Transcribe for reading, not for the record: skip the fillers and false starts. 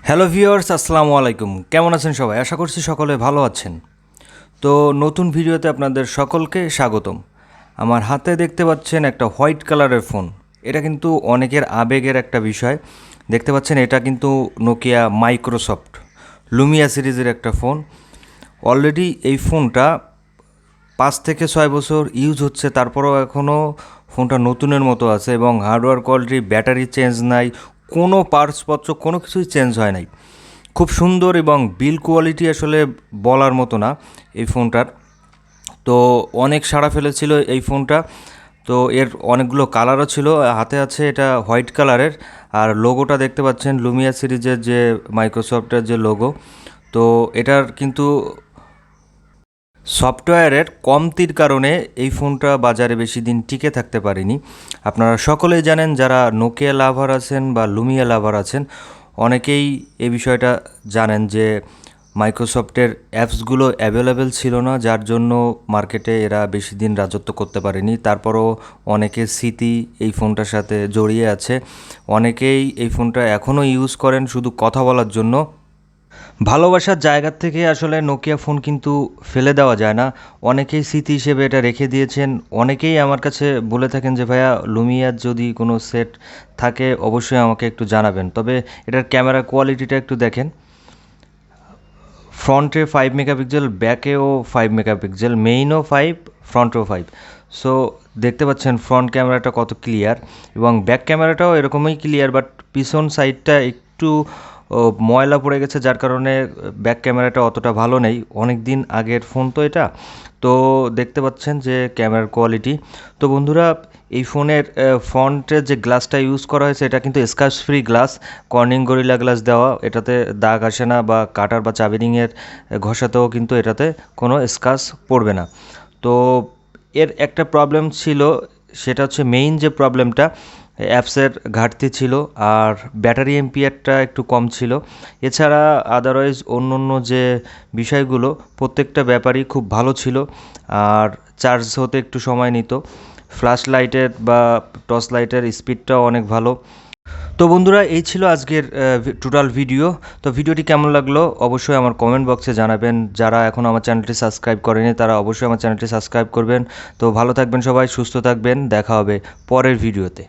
Hello viewers, আসসালামু আলাইকুম। কেমন আছেন সবাই? আশা করছি সকলে ভালো আছেন। তো নতুন ভিডিওতে আপনাদের সকলকে স্বাগতম। আমার হাতে দেখতে পাচ্ছেন একটা হোয়াইট কালারের ফোন। এটা কিন্তু অনেকের আবেগের একটা বিষয়। দেখতে পাচ্ছেন এটা কিন্তু নোকিয়া মাইক্রোসফট লুমিয়া সিরিজের একটা ফোন। অলরেডি এই ফোনটা 5 থেকে 6 বছর ইউজ হচ্ছে, তারপরেও এখনও ফোনটা নতুনের মতো আছে এবং হার্ডওয়্যার কোয়ালিটি, ব্যাটারি চেঞ্জ নাই, কোনো পার্টসপত্র কোনো কিছুই চেঞ্জ হয় নাই। খুব সুন্দর এবং বিল কোয়ালিটি আসলে বলার মতো না এই ফোনটার। তো অনেক সাড়া ফেলেছিল এই ফোনটা। তো এর অনেকগুলো কালারও ছিল, হাতে আছে এটা হোয়াইট কালারের। আর লোগোটা দেখতে পাচ্ছেন লুমিয়া সিরিজের যে মাইক্রোসফটের যে লোগো। তো এটার কিন্তু সফটওয়্যারের কমতির কারণে এই ফোনটা বাজারে বেশি দিন টিকে থাকতে পারেনি। আপনারা সকলেই জানেন, যারা নোকিয়া লাভার আছেন বা লুমিয়া লাভার আছেন, অনেকেই এই বিষয়টা জানেন যে মাইক্রোসফটের অ্যাপসগুলো অ্যাভেলেবেল ছিল না, যার জন্য মার্কেটে এরা বেশি দিন রাজত্ব করতে পারেনি। তারপরও অনেকের স্মৃতি এই ফোনটার সাথে জড়িয়ে আছে। অনেকেই এই ফোনটা এখনও ইউজ করেন শুধু কথা বলার জন্য। ভালোবাসার জায়গা থেকে আসলে নোকিয়া ফোন কিন্তু ফেলে দেওয়া যায় না। অনেকেই স্মৃতি হিসেবে এটা রেখে দিয়েছেন। অনেকেই আমার কাছে বলে থাকেন যে ভাইয়া, লুমিয়ার যদি কোনো সেট থাকে অবশ্যই আমাকে একটু জানাবেন। তবে এটার ক্যামেরা কোয়ালিটিটা একটু দেখেন। ফ্রন্টে 5 মেগাপিক্সেল, ব্যাকেও 5 মেগাপিক্সেল, মেইনও 5, ফ্রন্টেও 5। সো দেখতে পাচ্ছেন ফ্রন্ট ক্যামেরাটা কত ক্লিয়ার এবং ব্যাক ক্যামেরাটাও এরকমই ক্লিয়ার, বাট পিছন সাইডটা একটু ময়লা পড়ে গেছে, যার কারণে ব্যাক ক্যামেরাটা অতটা ভালো নেই। অনেক দিন আগের ফোন তো এটা। তো দেখতে পাচ্ছেন যে ক্যামেরার কোয়ালিটি। তো বন্ধুরা, এই ফোনের ফ্রন্টের যে গ্লাসটা ইউজ করা হয়েছে এটা কিন্তু scratch free glass, Corning gorilla glass দেওয়া। এটাতে দাগ আসে না বা কাটার বা চাবিরিংয়ের ঘষাতেও কিন্তু এটাতে কোনো স্ক্র্যাচ পড়বে না। তো এর একটা প্রবলেম ছিল, সেটা হচ্ছে মেইন যে প্রবলেমটা, অ্যাপসের ঘাটতি ছিল আর ব্যাটারি এমপিআরটা একটু কম ছিল। এছাড়া আদারওয়াইজ অন্য অন্য যে বিষয়গুলো প্রত্যেকটা ব্যাপারই খুব ভালো ছিল। আর চার্জ হতে একটু সময় নিত। ফ্ল্যাশ লাইটের বা টর্চ লাইটের স্পিডটাও অনেক ভালো। তো বন্ধুরা, এই ছিল আজকের টোটাল ভিডিও। তো ভিডিওটি কেমন লাগলো অবশ্যই আমার কমেন্ট বক্সে জানাবেন। যারা এখন আমার চ্যানেলটি সাবস্ক্রাইব করেনি তারা অবশ্যই আমার চ্যানেলটি সাবস্ক্রাইব করবেন। তো ভালো থাকবেন সবাই, সুস্থ থাকবেন, দেখা হবে পরের ভিডিওতে।